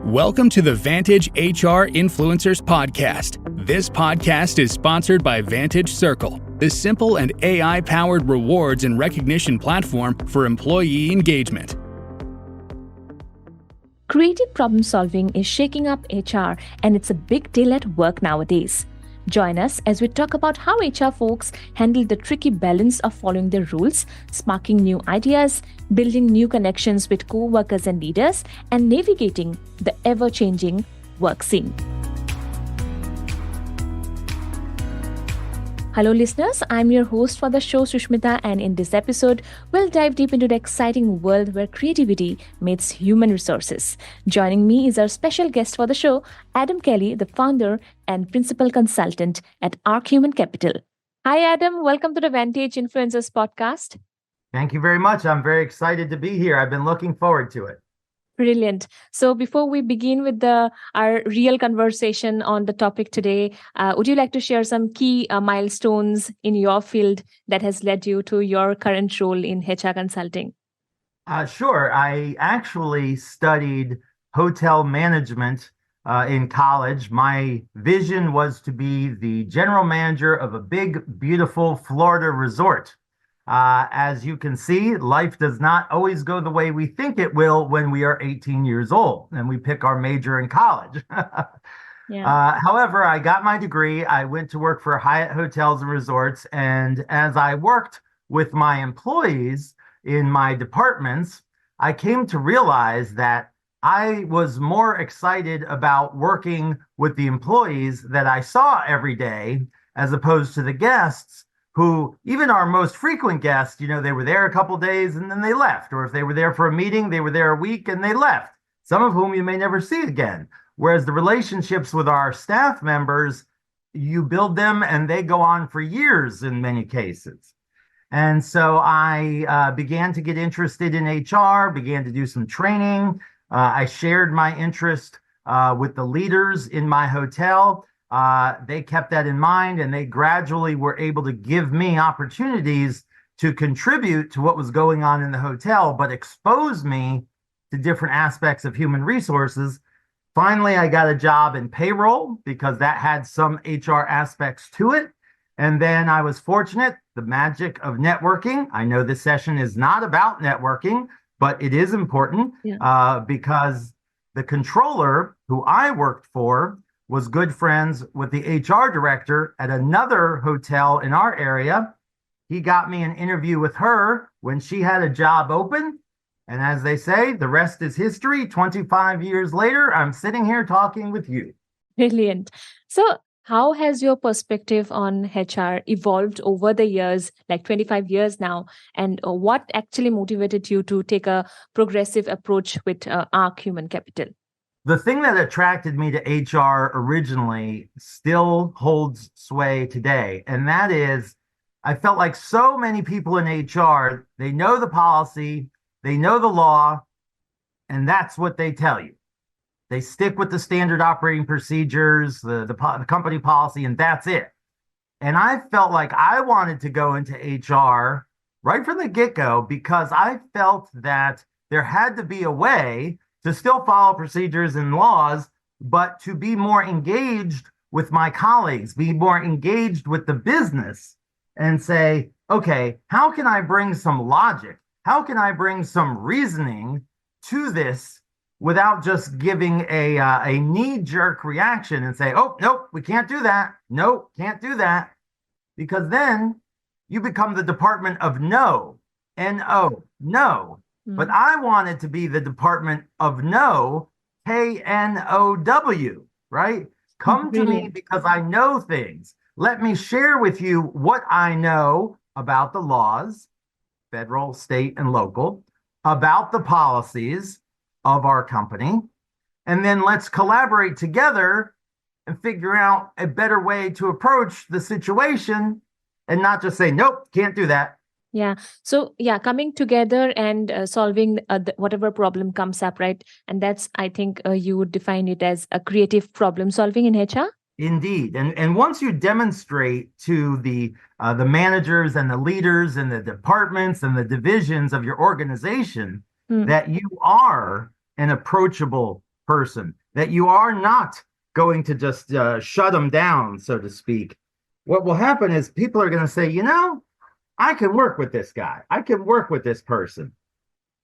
Welcome to the Vantage HR Influencers Podcast. This podcast is sponsored by Vantage Circle, the simple and AI-powered rewards and recognition platform for employee engagement. Creative problem solving is shaking up HR, and it's a big deal at work nowadays. Join us as we talk about how HR folks handle the tricky balance of following the rules, sparking new ideas, building new connections with co-workers and leaders, and navigating the ever-changing work scene. Hello listeners, I'm your host for the show Sushmita, and in this episode, we'll dive deep into the exciting world where creativity meets human resources. Joining me is our special guest for the show, Adam Calli, the founder and principal consultant at Arc Human Capital. Hi Adam, welcome to the Vantage Influencers Podcast. Thank you very much. I'm very excited to be here. I've been looking forward to it. Brilliant. So before we begin with our real conversation on the topic today, would you like to share some key milestones in your field that has led you to your current role in HR consulting? Sure. I actually studied hotel management in college. My vision was to be the general manager of a big, beautiful Florida resort. As you can see, life does not always go the way we think it will when we are 18 years old and we pick our major in college. However, I got my degree. I went to work for Hyatt Hotels and Resorts. And as I worked with my employees in my departments, I came to realize that I was more excited about working with the employees that I saw every day as opposed to the guests, who, even our most frequent guests, they were there a couple days and then they left. Or if they were there for a meeting, they were there a week and they left, some of whom you may never see again. Whereas the relationships with our staff members, you build them and they go on for years in many cases. And so I began to get interested in HR, began to do some training. I shared my interest with the leaders in my hotel. They kept that in mind, and they gradually were able to give me opportunities to contribute to what was going on in the hotel, but expose me to different aspects of human resources. Finally, I got a job in payroll because that had some HR aspects to it. And then I was fortunate, the magic of networking. I know this session is not about networking, but it is important because the controller who I worked for was good friends with the HR director at another hotel in our area. He got me an interview with her when she had a job open. And as they say, the rest is history. 25 years later, I'm sitting here talking with you. Brilliant. So how has your perspective on HR evolved over the years, like 25 years now? And what actually motivated you to take a progressive approach with Arc Human Capital? The thing that attracted me to HR originally still holds sway today. And that is, I felt like so many people in HR, they know the policy, they know the law, and that's what they tell you. They stick with the standard operating procedures, the company policy, and that's it. And I felt like I wanted to go into HR right from the get-go because I felt that there had to be a way to still follow procedures and laws, but to be more engaged with my colleagues, be more engaged with the business and say, okay, how can I bring some logic? How can I bring some reasoning to this without just giving a knee-jerk reaction and say, oh, nope, we can't do that. Nope, can't do that. Because then you become the department of no, N-O, no. But I wanted to be the department of no, K-N-O-W, right? Come to me because I know things. Let me share with you what I know about the laws, federal, state, and local, about the policies of our company. And then let's collaborate together and figure out a better way to approach the situation and not just say, nope, can't do that. Yeah. So, coming together and solving whatever problem comes up, right? And that's, I think you would define it as a creative problem solving in HR? Indeed. And once you demonstrate to the managers and the leaders and the departments and the divisions of your organization that you are an approachable person, that you are not going to just shut them down, so to speak. What will happen is people are going to say, I can work with this guy. I can work with this person.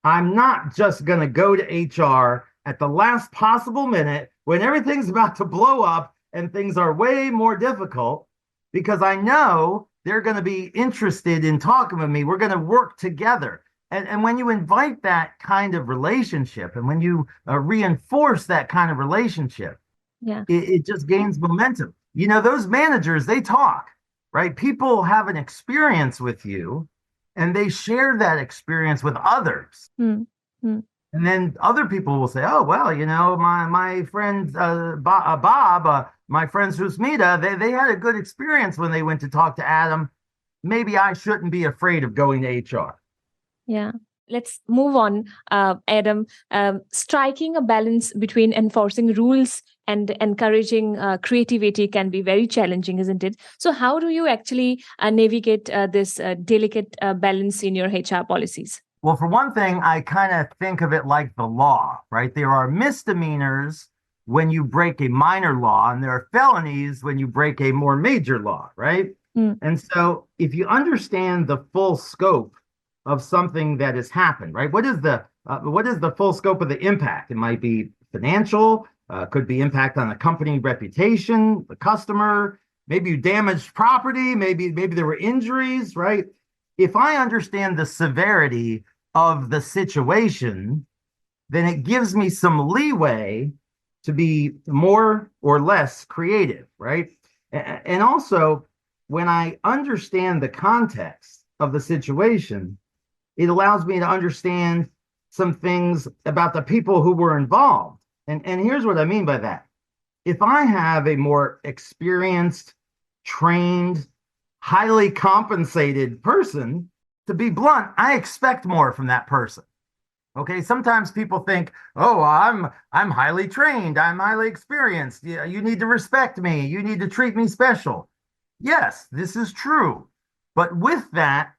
I'm not just going to go to HR at the last possible minute when everything's about to blow up and things are way more difficult, because I know they're going to be interested in talking with me. We're going to work together. And when you invite that kind of relationship, and when you reinforce that kind of relationship, it just gains momentum. Those managers, they talk, right? People have an experience with you, and they share that experience with others. Mm-hmm. And then other people will say, oh, well, my friend Bob, my friend Susmita, they had a good experience when they went to talk to Adam. Maybe I shouldn't be afraid of going to HR. Yeah. Let's move on, Adam. Striking a balance between enforcing rules and encouraging creativity can be very challenging, isn't it? So how do you actually navigate this delicate balance in your HR policies? Well, for one thing, I kind of think of it like the law, right? There are misdemeanors when you break a minor law, and there are felonies when you break a more major law, right? And so if you understand the full scope of something that has happened, right? What is the full scope of the impact? It might be financial, could be impact on the company reputation, the customer, maybe you damaged property, maybe there were injuries, right? If I understand the severity of the situation, then it gives me some leeway to be more or less creative, right? And also, when I understand the context of the situation, it allows me to understand some things about the people who were involved. And here's what I mean by that. If I have a more experienced, trained, highly compensated person, to be blunt, I expect more from that person. Okay, sometimes people think, oh, I'm highly trained, I'm highly experienced. You need to respect me, you need to treat me special. Yes, this is true. But with that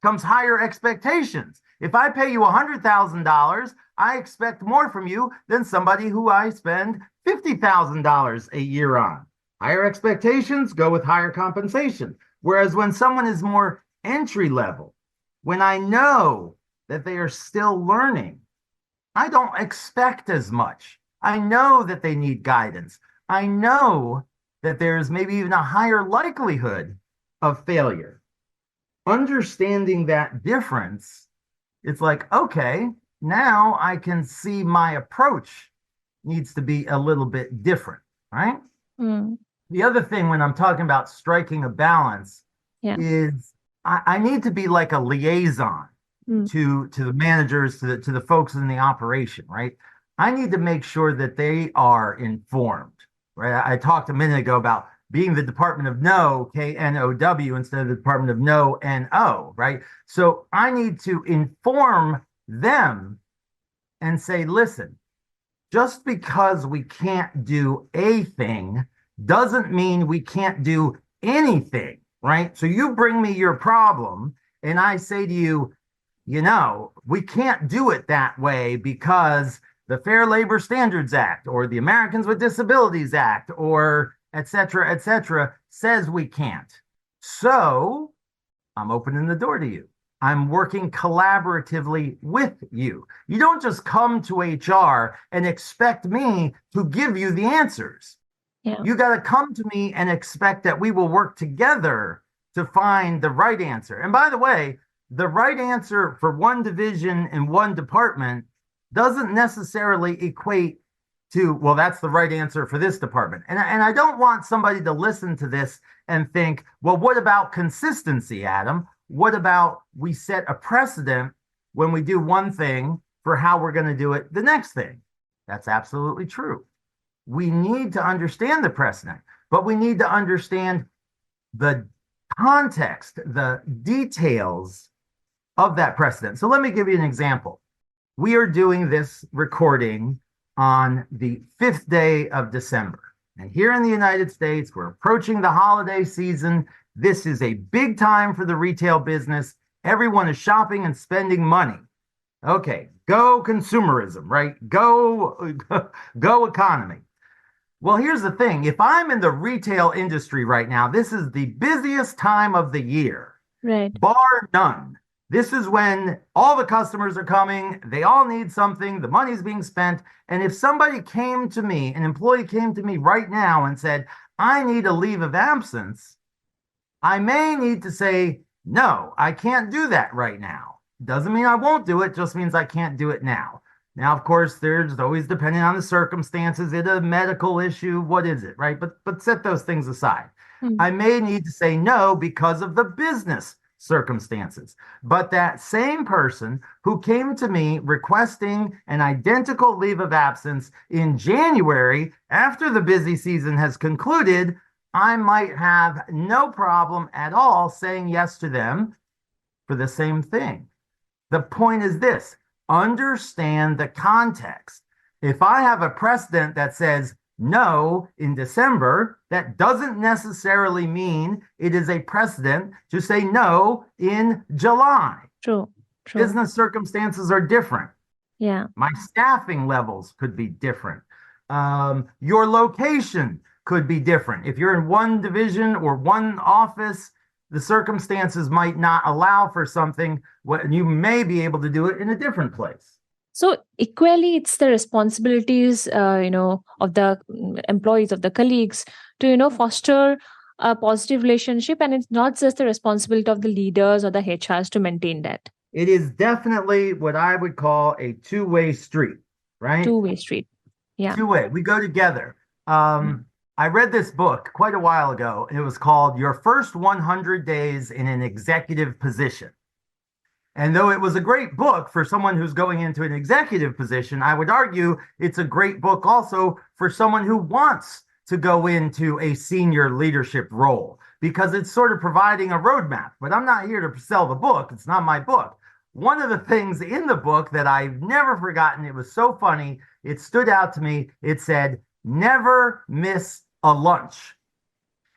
comes higher expectations. If I pay you $100,000, I expect more from you than somebody who I spend $50,000 a year on. Higher expectations go with higher compensation. Whereas when someone is more entry level, when I know that they are still learning, I don't expect as much. I know that they need guidance. I know that there's maybe even a higher likelihood of failure. Understanding that difference, it's like, okay, now I can see my approach needs to be a little bit different, right? The other thing when I'm talking about striking a balance is I need to be like a liaison to the managers, to the folks in the operation, right? I need to make sure that they are informed, right? I talked a minute ago about being the Department of No, KNOW, instead of the Department of No, NO, right? So I need to inform them and say, listen, just because we can't do a thing doesn't mean we can't do anything, right? So you bring me your problem and I say to you, we can't do it that way because the Fair Labor Standards Act or the Americans with Disabilities Act or et cetera, says we can't. So I'm opening the door to you. I'm working collaboratively with you. You don't just come to HR and expect me to give you the answers. You got to come to me and expect that we will work together to find the right answer. And by the way, the right answer for one division in one department doesn't necessarily equate to, well, that's the right answer for this department. And I don't want somebody to listen to this and think, well, what about consistency, Adam? What about we set a precedent when we do one thing for how we're going to do it the next thing? That's absolutely true. We need to understand the precedent, but we need to understand the context, the details of that precedent. So let me give you an example. We are doing this recording on the 5th day of December. And here in the United States, we're approaching the holiday season. This is a big time for the retail business. Everyone is shopping and spending money. Okay, go consumerism, right? Go economy. Well, here's the thing. If I'm in the retail industry right now, this is the busiest time of the year, Right. bar none. This is when all the customers are coming. They all need something. The money's being spent. And if somebody came to me, an employee came to me right now and said, I need a leave of absence, I may need to say, no, I can't do that right now. Doesn't mean I won't do it, just means I can't do it now. Now, of course, there's always depending on the circumstances, is it a medical issue? What is it, right? But set those things aside. Hmm. I may need to say no because of the business circumstances. But that same person who came to me requesting an identical leave of absence in January after the busy season has concluded, I might have no problem at all saying yes to them for the same thing. The point is this: understand the context. If I have a precedent that says no in December, that doesn't necessarily mean it is a precedent to say no in July. True. True. Business circumstances are different. Yeah. My staffing levels could be different. Your location could be different. If you're in one division or one office, the circumstances might not allow for something, what you may be able to do it in a different place. So equally, it's the responsibilities, of the employees, of the colleagues, to foster a positive relationship, and it's not just the responsibility of the leaders or the HRs to maintain that. It is definitely what I would call a two-way street, right? Two-way street. Yeah. Two-way. We go together. I read this book quite a while ago. It was called Your First 100 Days in an Executive Position. And though it was a great book for someone who's going into an executive position, I would argue it's a great book also for someone who wants to go into a senior leadership role, because it's sort of providing a roadmap. But I'm not here to sell the book. It's not my book. One of the things in the book that I've never forgotten, it was so funny, it stood out to me. It said, never miss a lunch.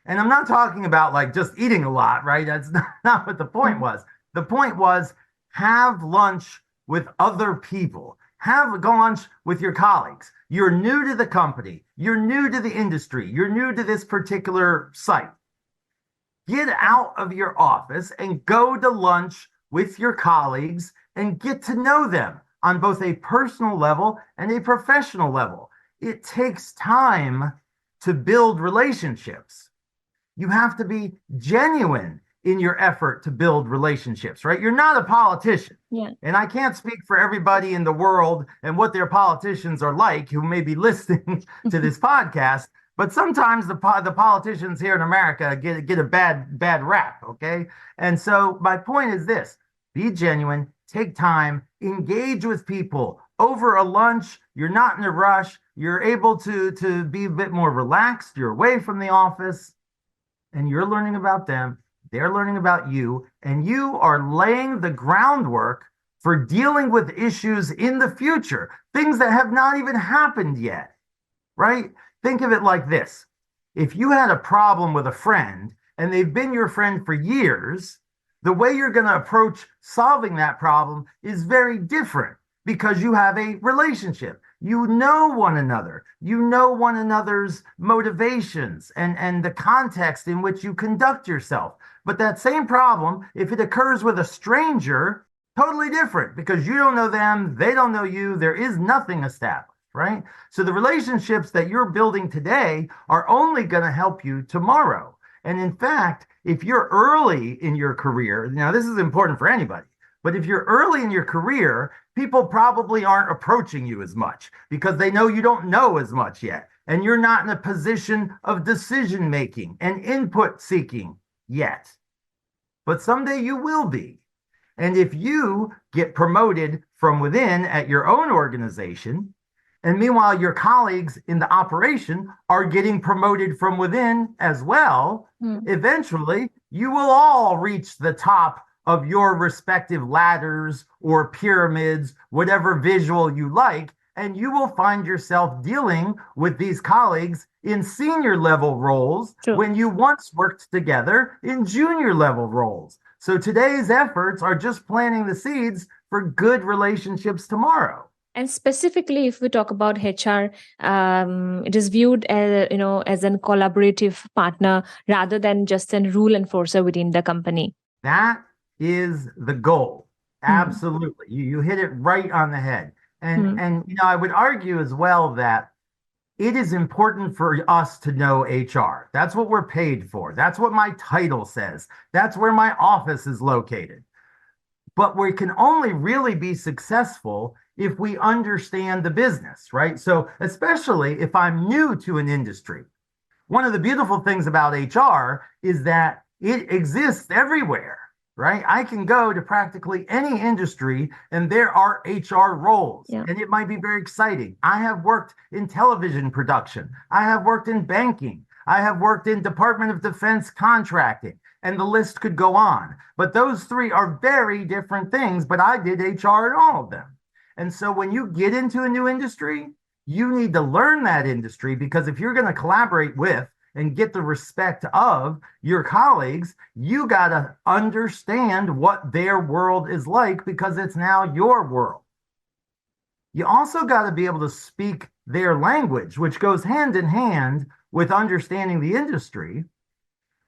And I'm not talking about like just eating a lot, right? That's not what the point was. The point was, have lunch with other people. Go lunch with your colleagues. You're new to the company. You're new to the industry. You're new to this particular site. Get out of your office and go to lunch with your colleagues and get to know them on both a personal level and a professional level. It takes time to build relationships. You have to be genuine in your effort to build relationships, right? You're not a politician. Yeah. And I can't speak for everybody in the world and what their politicians are like who may be listening to this podcast, but sometimes the politicians here in America get a bad rap, okay? And so my point is this: be genuine, take time, engage with people over a lunch. You're not in a rush. You're able to be a bit more relaxed. You're away from the office and you're learning about them. They're learning about you, and you are laying the groundwork for dealing with issues in the future, things that have not even happened yet, right? Think of it like this. If you had a problem with a friend and they've been your friend for years, the way you're going to approach solving that problem is very different because you have a relationship. You know one another. You know one another's motivations and the context in which you conduct yourself. But that same problem, if it occurs with a stranger, totally different because you don't know them, they don't know you, there is nothing established, right? So the relationships that you're building today are only going to help you tomorrow. And in fact, if you're early in your career, now this is important for anybody, but if you're early in your career, people probably aren't approaching you as much because they know you don't know as much yet. And you're not in a position of decision making and input seeking yet. But someday you will be. And if you get promoted from within at your own organization, and meanwhile your colleagues in the operation are getting promoted from within as well, eventually you will all reach the top of your respective ladders or pyramids, whatever visual you like, and you will find yourself dealing with these colleagues in senior level roles when you once worked together in junior level roles. So today's efforts are just planting the seeds for good relationships tomorrow. And specifically, if we talk about HR, it is viewed as as a collaborative partner rather than just a rule enforcer within the company. That is the goal. Absolutely. You hit it right on the head. And I would argue as well that it is important for us to know HR. That's what we're paid for. That's what my title says. That's where my office is located. But we can only really be successful if we understand the business, right? So especially if I'm new to an industry, one of the beautiful things about HR is that it exists everywhere, right? I can go to practically any industry and there are HR roles, and it might be very exciting. I have worked in television production. I have worked in banking. I have worked in Department of Defense contracting, and the list could go on. But those three are very different things, but I did HR in all of them. And so when you get into a new industry, you need to learn that industry, because if you're going to collaborate with and get the respect of your colleagues, you got to understand what their world is like, because it's now your world. You also got to be able to speak their language, which goes hand in hand with understanding the industry.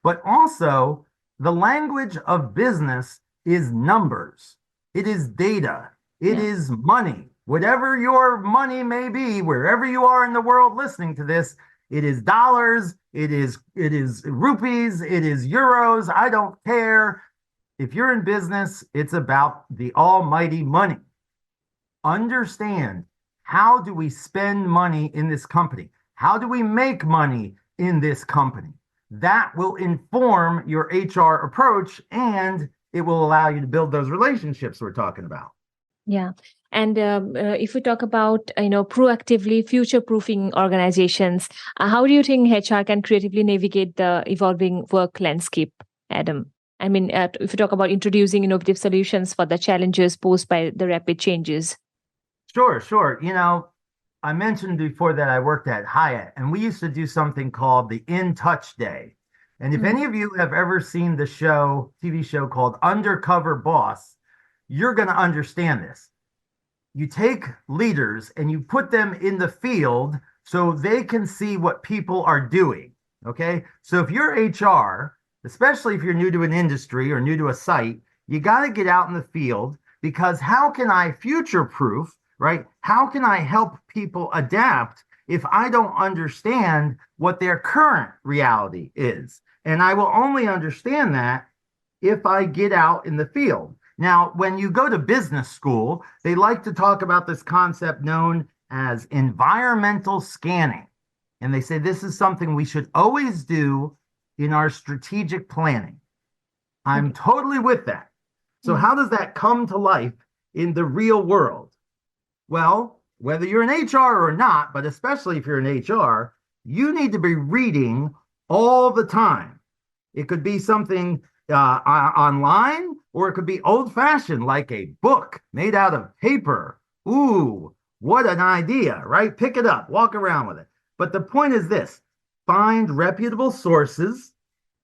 But also, the language of business is numbers. It is data. It is money. Whatever your money may be, wherever you are in the world listening to this, it is dollars, it is rupees, it is euros. I don't care. If you're in business, it's about the almighty money. Understand, how do we spend money in this company? How do we make money in this company? That will inform your HR approach, and it will allow you to build those relationships we're talking about. Yeah. And if we talk about, proactively future-proofing organizations, how do you think HR can creatively navigate the evolving work landscape, Adam? I mean, if we talk about introducing innovative solutions for the challenges posed by the rapid changes. Sure. I mentioned before that I worked at Hyatt, and we used to do something called the In Touch Day. And if any of you have ever seen the TV show called Undercover Boss, you're going to understand this. You take leaders and you put them in the field so they can see what people are doing. Okay. So if you're HR, especially if you're new to an industry or new to a site, you got to get out in the field, because how can I future proof, right? How can I help people adapt if I don't understand what their current reality is? And I will only understand that if I get out in the field. Now, when you go to business school, they like to talk about this concept known as environmental scanning. And they say this is something we should always do in our strategic planning. I'm totally with that. So how does that come to life in the real world? Well, whether you're in HR or not, but especially if you're in HR, you need to be reading all the time. It could be something online, or it could be old-fashioned, like a book made out of paper. Ooh, what an idea, right? Pick it up, walk around with it. But the point is this: find reputable sources,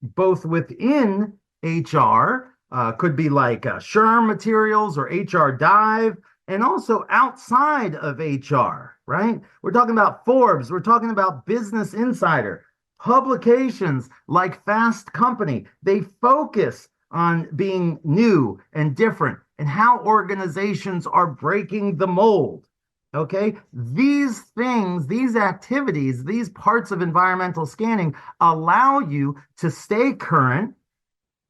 both within HR, could be like SHRM materials or HR Dive, and also outside of HR, right? We're talking about Forbes, we're talking about Business Insider. Publications like Fast Company, they focus on being new and different and how organizations are breaking the mold. Okay, these things, these activities, these parts of environmental scanning allow you to stay current,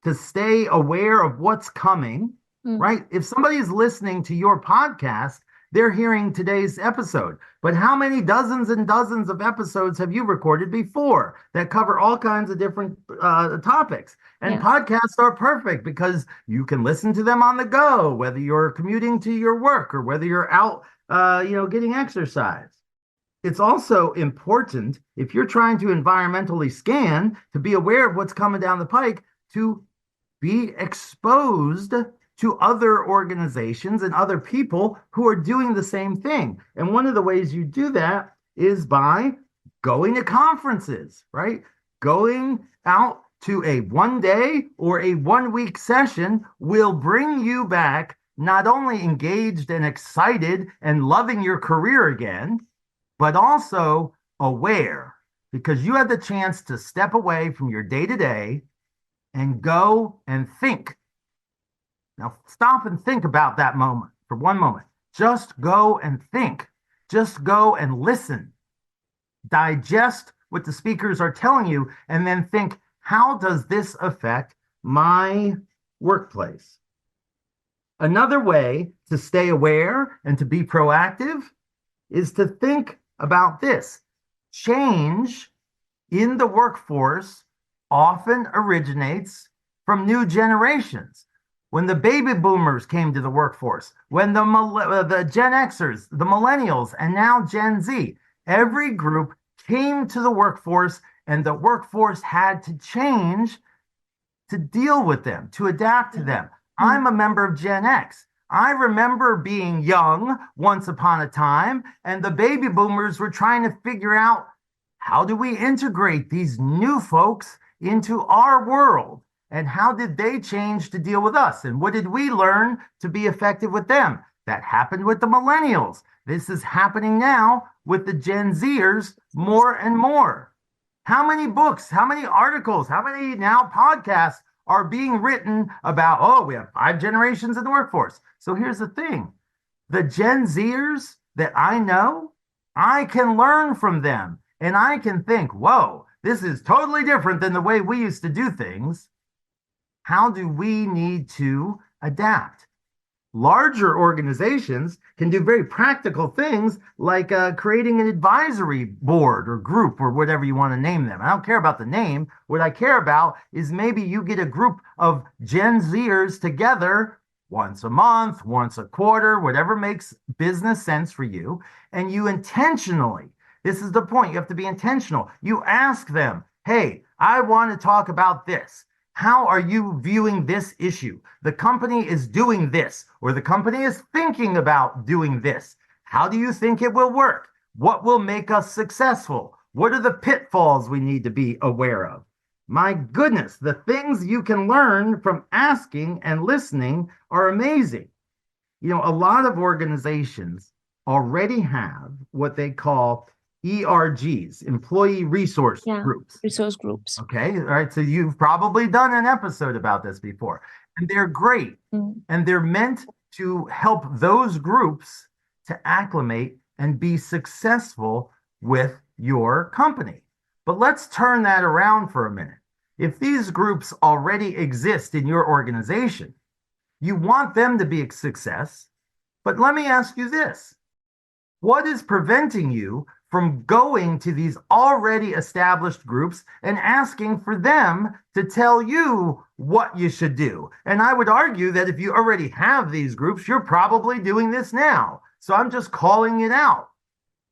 to stay aware of what's coming, right? If somebody is listening to your podcast, they're hearing today's episode. But how many dozens and dozens of episodes have you recorded before that cover all kinds of different topics? And podcasts are perfect because you can listen to them on the go, whether you're commuting to your work or whether you're out, getting exercise. It's also important, if you're trying to environmentally scan, to be aware of what's coming down the pike, to be exposed to other organizations and other people who are doing the same thing. And one of the ways you do that is by going to conferences, right? Going out to a 1-day or a 1-week session will bring you back not only engaged and excited and loving your career again, but also aware, because you had the chance to step away from your day to day and go and think. Now, stop and think about that moment for one moment. Just go and think. Just go and listen. Digest what the speakers are telling you, and then think, how does this affect my workplace? Another way to stay aware and to be proactive is to think about this. Change in the workforce often originates from new generations. When the baby boomers came to the workforce, when the Gen Xers, the millennials, and now Gen Z, every group came to the workforce, and the workforce had to change to deal with them, to adapt to them. I'm a member of Gen X. I remember being young once upon a time, and the baby boomers were trying to figure out, how do we integrate these new folks into our world? And how did they change to deal with us? And what did we learn to be effective with them? That happened with the millennials. This is happening now with the Gen Zers more and more. How many books, how many articles, how many now podcasts are being written about, oh, we have 5 generations in the workforce? So here's the thing. The Gen Zers that I know, I can learn from them. And I can think, whoa, this is totally different than the way we used to do things. How do we need to adapt? Larger organizations can do very practical things like creating an advisory board or group or whatever you want to name them. I don't care about the name. What I care about is maybe you get a group of Gen Zers together once a month, once a quarter, whatever makes business sense for you. And you intentionally, this is the point, you have to be intentional. You ask them, hey, I want to talk about this. How are you viewing this issue? The company is doing this, or the company is thinking about doing this. How do you think it will work? What will make us successful? What are the pitfalls we need to be aware of? My goodness, the things you can learn from asking and listening are amazing. You know, a lot of organizations already have what they call ERGs, employee resource groups. Resource groups. Okay. All right. So you've probably done an episode about this before, and they're great. And they're meant to help those groups to acclimate and be successful with your company. But let's turn that around for a minute. If these groups already exist in your organization, you want them to be a success. But let me ask you this. What is preventing you from going to these already established groups and asking for them to tell you what you should do? And I would argue that if you already have these groups, you're probably doing this now. So I'm just calling it out,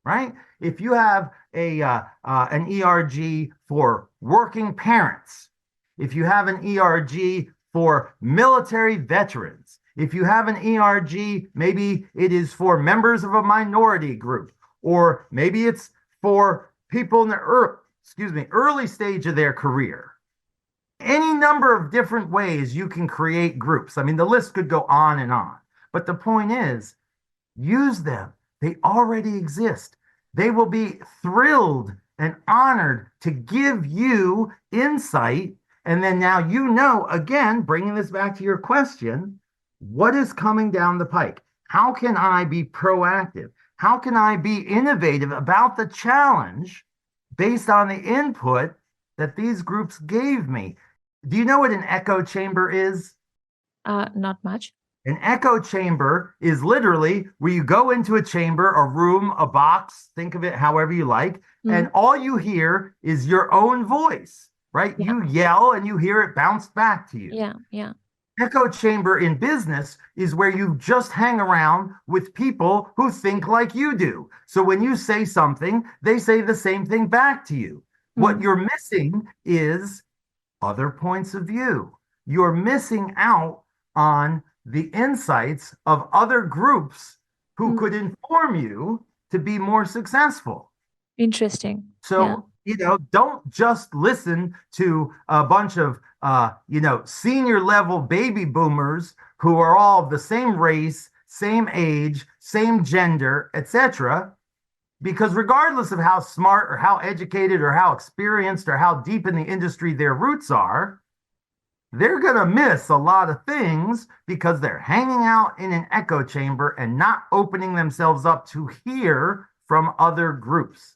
right? If you have an ERG for working parents, if you have an ERG for military veterans, if you have an ERG, maybe it is for members of a minority group, or maybe it's for people in the early stage of their career. Any number of different ways you can create groups. I mean, the list could go on and on. But the point is, use them. They already exist. They will be thrilled and honored to give you insight. And then now you know, again, bringing this back to your question, what is coming down the pike? How can I be proactive? How can I be innovative about the challenge based on the input that these groups gave me? Do you know what an echo chamber is? Not much. An echo chamber is literally where you go into a chamber, a room, a box, think of it however you like, and all you hear is your own voice, right? Yeah. You yell and you hear it bounce back to you. Yeah. Echo chamber in business is where you just hang around with people who think like you do. So when you say something, they say the same thing back to you. What you're missing is other points of view. You're missing out on the insights of other groups who could inform you to be more successful. Interesting. So, don't just listen to a bunch of, senior level baby boomers who are all of the same race, same age, same gender, etc. Because regardless of how smart or how educated or how experienced or how deep in the industry their roots are, they're going to miss a lot of things because they're hanging out in an echo chamber and not opening themselves up to hear from other groups.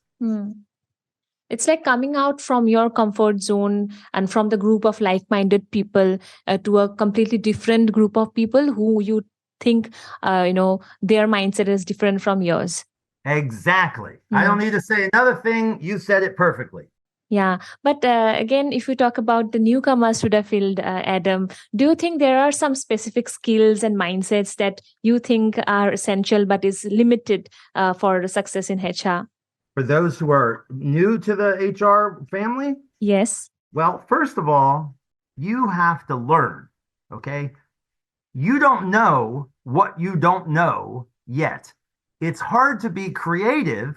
It's like coming out from your comfort zone and from the group of like-minded people to a completely different group of people who you think, their mindset is different from yours. Exactly. I don't need to say another thing. You said it perfectly. Yeah. But again, if we talk about the newcomers to the field, Adam, do you think there are some specific skills and mindsets that you think are essential but is limited for success in HR? For those who are new to the HR family? Yes. Well, first of all, you have to learn, okay? You don't know what you don't know yet. It's hard to be creative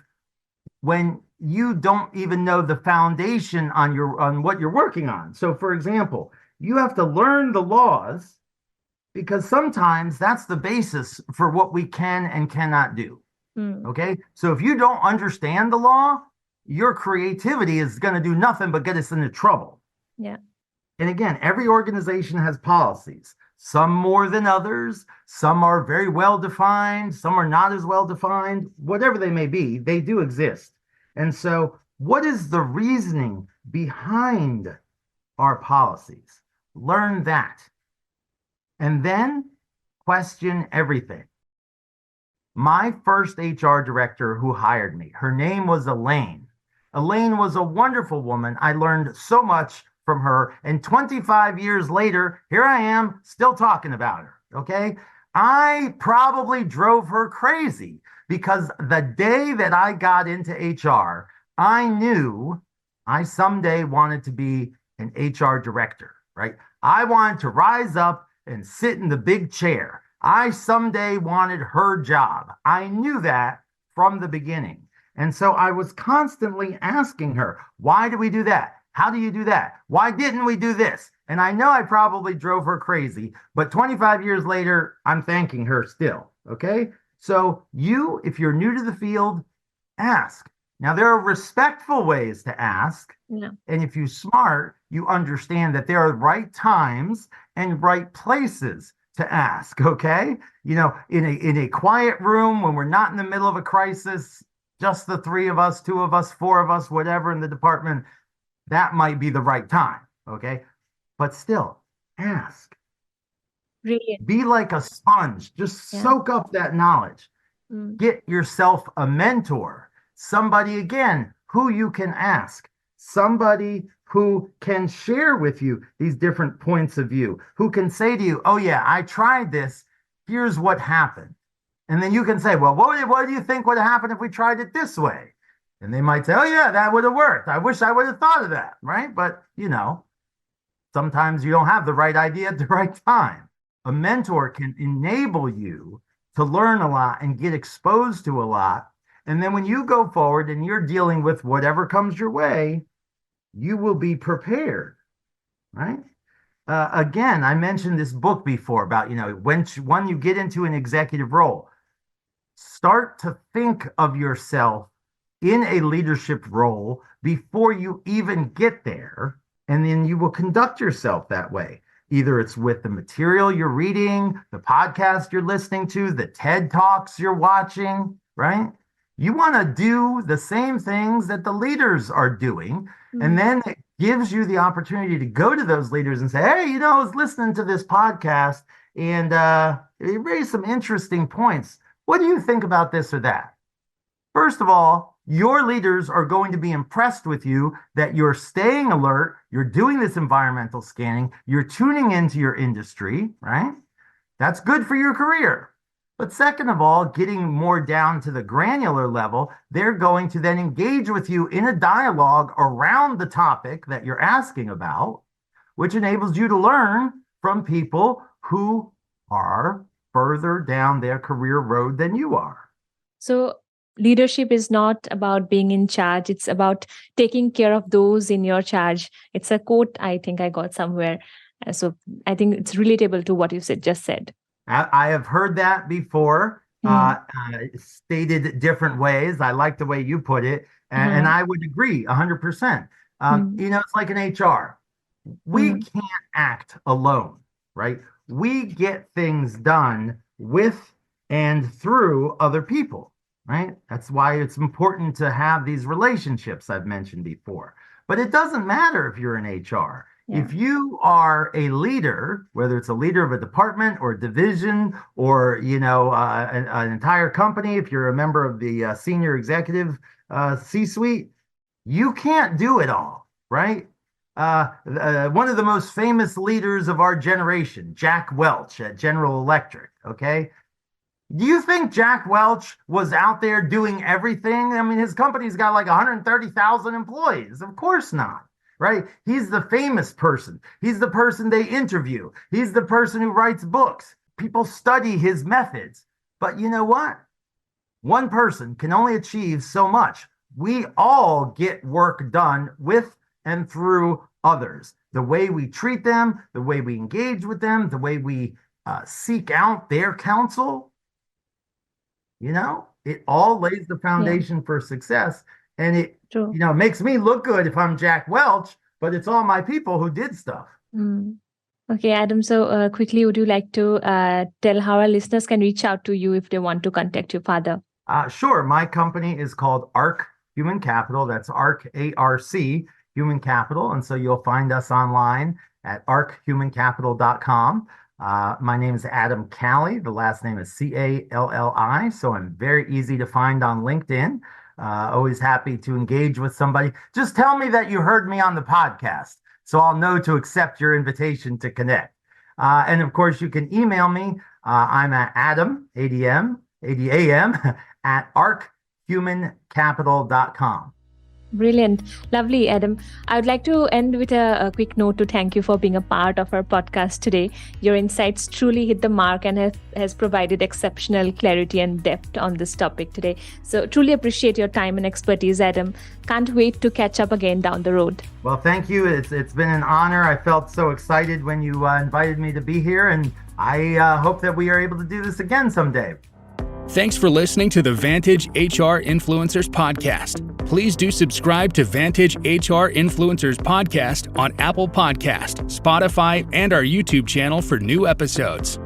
when you don't even know the foundation on what you're working on. So for example, you have to learn the laws because sometimes that's the basis for what we can and cannot do. Okay? So if you don't understand the law, your creativity is going to do nothing but get us into trouble. Yeah. And again, every organization has policies, some more than others. Some are very well defined, some are not as well defined. Whatever they may be, they do exist. And so, what is the reasoning behind our policies? Learn that. And then question everything. My first HR director who hired me, her name was Elaine. Elaine was a wonderful woman. I learned so much from her. And 25 years later, here I am still talking about her. Okay. I probably drove her crazy because the day that I got into HR, I knew I someday wanted to be an HR director, right? I wanted to rise up and sit in the big chair. I someday wanted her job. I knew that from the beginning. And so I was constantly asking her, why do we do that? How do you do that? Why didn't we do this? And I know I probably drove her crazy, but 25 years later, I'm thanking her still. Okay. So if you're new to the field, ask. Now, there are respectful ways to ask. Yeah. And if you're smart, you understand that there are right times and right places to ask. Okay. In a quiet room when we're not in the middle of a crisis, just the three of us, two of us, four of us, whatever in the department, that might be the right time. Okay. But still, ask. Brilliant. Be like a sponge. Just soak up that knowledge. Get yourself a mentor. Somebody, again, who you can ask. Somebody who can share with you these different points of view. Who can say to you, oh, yeah, I tried this. Here's what happened. And then you can say, well, what do you think would have happened if we tried it this way? And they might say, oh, yeah, that would have worked. I wish I would have thought of that. Right. But, sometimes you don't have the right idea at the right time. A mentor can enable you to learn a lot and get exposed to a lot. And then when you go forward and you're dealing with whatever comes your way, you will be prepared. Right. Again, I mentioned this book before about, when you get into an executive role, start to think of yourself in a leadership role before you even get there. And then you will conduct yourself that way. Either it's with the material you're reading, the podcast you're listening to, the TED Talks you're watching, right? You want to do the same things that the leaders are doing. And then it gives you the opportunity to go to those leaders and say, hey, I was listening to this podcast and it raised some interesting points. What do you think about this or that? First of all, your leaders are going to be impressed with you that you're staying alert, you're doing this environmental scanning, you're tuning into your industry, right? That's good for your career. But second of all, getting more down to the granular level, they're going to then engage with you in a dialogue around the topic that you're asking about, which enables you to learn from people who are further down their career road than you are. So leadership is not about being in charge. It's about taking care of those in your charge. It's a quote I think I got somewhere. So I think it's relatable to what you just said. I have heard that before, stated different ways. I like the way you put it, and I would agree 100%. It's like an HR. We can't act alone, right? We get things done with and through other people, right? That's why it's important to have these relationships I've mentioned before. But it doesn't matter if you're in HR. Yeah. If you are a leader, whether it's a leader of a department or a division or, an entire company, if you're a member of the senior executive C-suite, you can't do it all, right? One of the most famous leaders of our generation, Jack Welch at General Electric, okay? Do you think Jack Welch was out there doing everything? I mean, his company's got like 130,000 employees. Of course not, right? He's the famous person. He's the person they interview. He's the person who writes books. People study his methods. But you know what? One person can only achieve so much. We all get work done with and through others. The way we treat them, the way we engage with them, the way we seek out their counsel, it all lays the foundation for success. And it, makes me look good if I'm Jack Welch, but it's all my people who did stuff. Okay, Adam. So quickly, would you like to tell how our listeners can reach out to you if they want to contact you further? Sure. My company is called ARC Human Capital. That's ARC, A-R-C, Human Capital. And so you'll find us online at archumancapital.com. My name is Adam Calli. The last name is C-A-L-L-I. So I'm very easy to find on LinkedIn. Always happy to engage with somebody. Just tell me that you heard me on the podcast, so I'll know to accept your invitation to connect. And of course, you can email me. I'm at Adam, A-D-A-M, at archumancapital.com. Brilliant. Lovely, Adam. I would like to end with a quick note to thank you for being a part of our podcast today. Your insights truly hit the mark and has provided exceptional clarity and depth on this topic today. So truly appreciate your time and expertise, Adam. Can't wait to catch up again down the road. Well, thank you. It's been an honor. I felt so excited when you invited me to be here, and I hope that we are able to do this again someday. Thanks for listening to the Vantage HR Influencers Podcast. Please do subscribe to Vantage HR Influencers Podcast on Apple Podcast, Spotify, and our YouTube channel for new episodes.